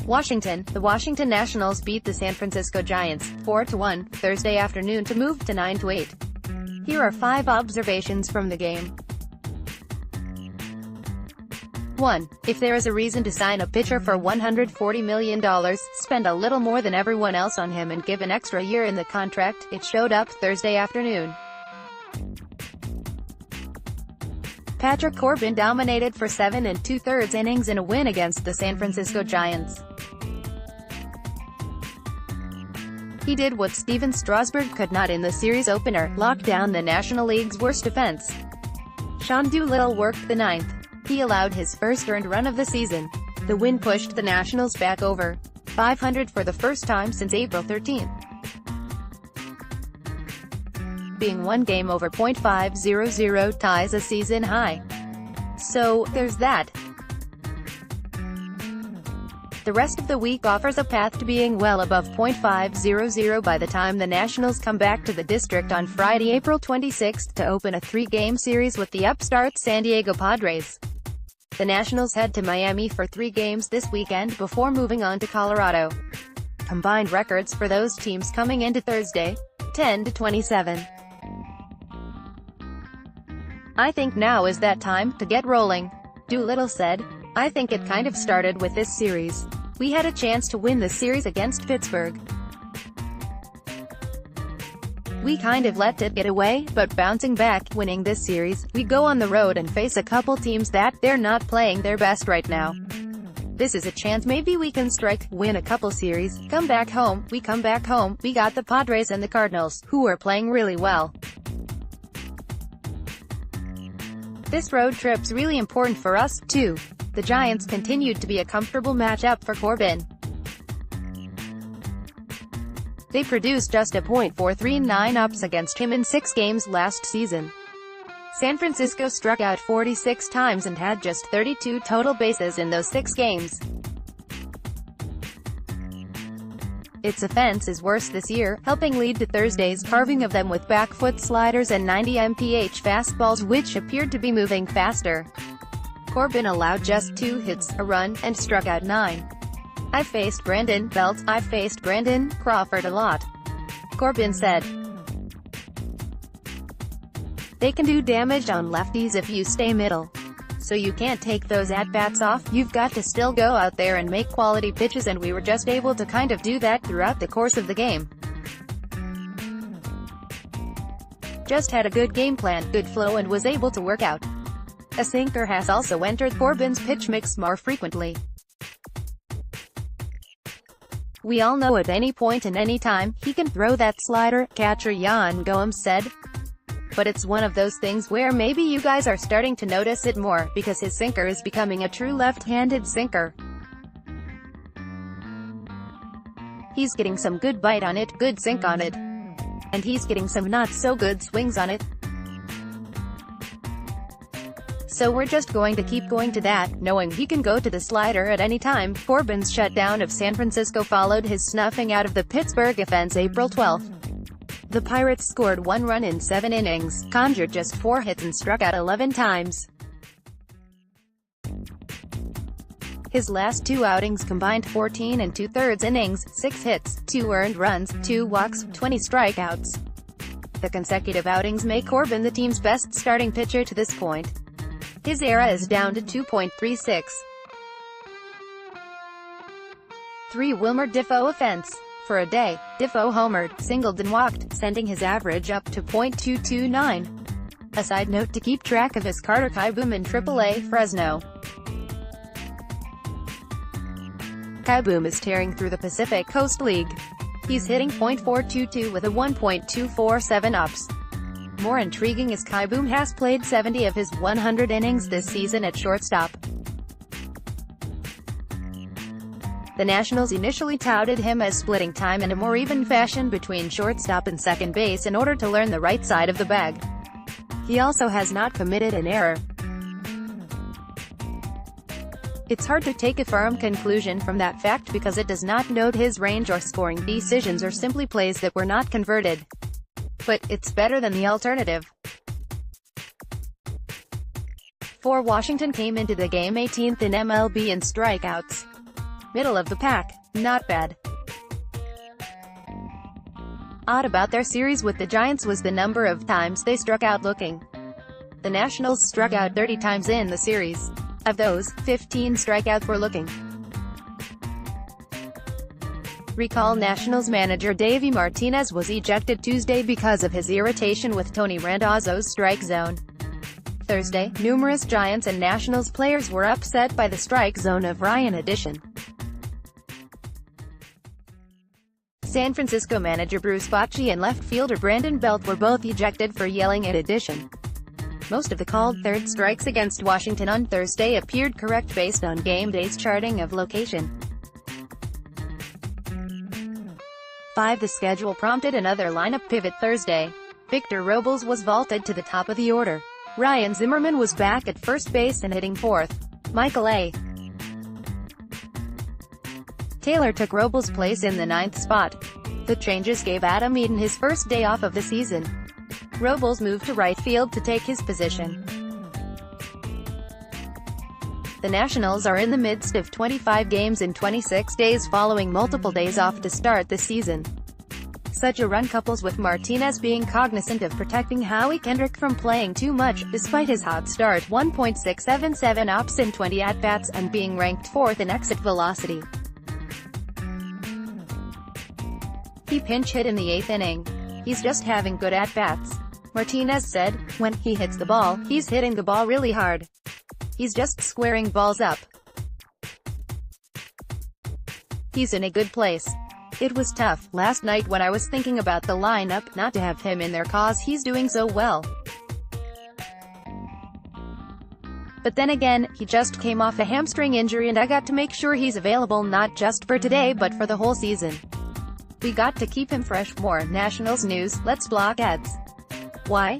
Washington. The Washington Nationals beat the San Francisco Giants 4-1 Thursday afternoon to move to 9-8. Here are 5 observations from the game. 1. If there is a reason to sign a pitcher for $140 million, spend a little more than everyone else on him and give an extra year in the contract. It showed up Thursday afternoon. Patrick Corbin dominated for 7 2/3 innings in a win against the San Francisco Giants. He did what Stephen Strasburg could not in the series opener, lock down the National League's worst defense. Sean Doolittle worked the 9th. He allowed his first earned run of the season. The win pushed the Nationals back over .500 for the first time since April 13. Being one game over .500 ties a season high. So, there's that. The rest of the week offers a path to being well above .500 by the time the Nationals come back to the district on Friday, April 26 to open a 3-game series with the upstart San Diego Padres. The Nationals head to Miami for 3 games this weekend before moving on to Colorado. Combined records for those teams coming into Thursday: 10-27. I think now is that time to get rolling, Doolittle said. I think it kind of started with this series. We had a chance to win the series against Pittsburgh. We kind of let it get away, but bouncing back, winning this series, we go on the road and face a couple teams that, they're not playing their best right now. This is a chance maybe we can strike, win a couple series, come back home, we come back home, we got the Padres and the Cardinals, who are playing really well. This road trip's really important for us, too. The Giants continued to be a comfortable matchup for Corbin. They produced just a .439 ups against him in 6 games last season. San Francisco struck out 46 times and had just 32 total bases in those 6 games. Its offense is worse this year, helping lead to Thursday's carving of them with back foot sliders and 90 mph fastballs which appeared to be moving faster. Corbin allowed just 2 hits, a run, and struck out 9. I faced Brandon Belt, I faced Brandon Crawford a lot, Corbin said. They can do damage on lefties if you stay middle. So you can't take those at-bats off, you've got to still go out there and make quality pitches, and we were just able to kind of do that throughout the course of the game. Just had a good game plan, good flow, and was able to work out. A sinker has also entered Corbin's pitch mix more frequently. We all know at any point and any time, he can throw that slider, catcher Yan Gomes said. But it's one of those things where maybe you guys are starting to notice it more, because his sinker is becoming a true left-handed sinker. He's getting some good bite on it, good sink on it. And he's getting some not-so-good swings on it. So we're just going to keep going to that, knowing he can go to the slider at any time. Corbin's shutdown of San Francisco followed his snuffing out of the Pittsburgh offense April 12. The Pirates scored 1 run in 7 innings, conjured just 4 hits and struck out 11 times. His last 2 outings combined 14 2/3 innings, 6 hits, 2 earned runs, 2 walks, 20 strikeouts. The consecutive outings make Corbin the team's best starting pitcher to this point. His ERA is down to 2.36. 3 Wilmer Difo offense. For a day, Difo homered, singled and walked, sending his average up to .229. A side note to keep track of is Carter Kieboom in AAA Fresno. Kieboom is tearing through the Pacific Coast League. He's hitting .422 with a 1.247 ups. More intriguing is Kieboom has played 70 of his 100 innings this season at shortstop. The Nationals initially touted him as splitting time in a more even fashion between shortstop and second base in order to learn the right side of the bag. He also has not committed an error. It's hard to take a firm conclusion from that fact because it does not note his range or scoring decisions or simply plays that were not converted. But it's better than the alternative. For Washington came into the game 18th in MLB in strikeouts. Middle of the pack. Not bad. Odd about their series with the Giants was the number of times they struck out looking. The Nationals struck out 30 times in the series. Of those, 15 strikeouts were looking. Recall Nationals manager Davey Martinez was ejected Tuesday because of his irritation with Tony Randazzo's strike zone. Thursday, numerous Giants and Nationals players were upset by the strike zone of Ryan addition. San Francisco manager Bruce Bochy and left fielder Brandon Belt were both ejected for yelling at addition. Most of the called third strikes against Washington on Thursday appeared correct based on game day's charting of location. 5. The schedule prompted another lineup pivot Thursday. Victor Robles was vaulted to the top of the order. Ryan Zimmerman was back at first base and hitting fourth. Michael A. Taylor took Robles' place in the ninth spot. The changes gave Adam Eaton his first day off of the season. Robles moved to right field to take his position. The Nationals are in the midst of 25 games in 26 days following multiple days off to start the season. Such a run couples with Martinez being cognizant of protecting Howie Kendrick from playing too much, despite his hot start 1.677 ops in 20 at-bats and being ranked 4th in exit velocity. He pinch hit in the 8th inning. He's just having good at-bats. Martinez said, when he hits the ball, he's hitting the ball really hard. He's just squaring balls up. He's in a good place. It was tough last night when I was thinking about the lineup, not to have him in there cause he's doing so well. But then again, he just came off a hamstring injury and I got to make sure he's available not just for today but for the whole season. We got to keep him fresh. More Nationals news. Let's block ads. Why?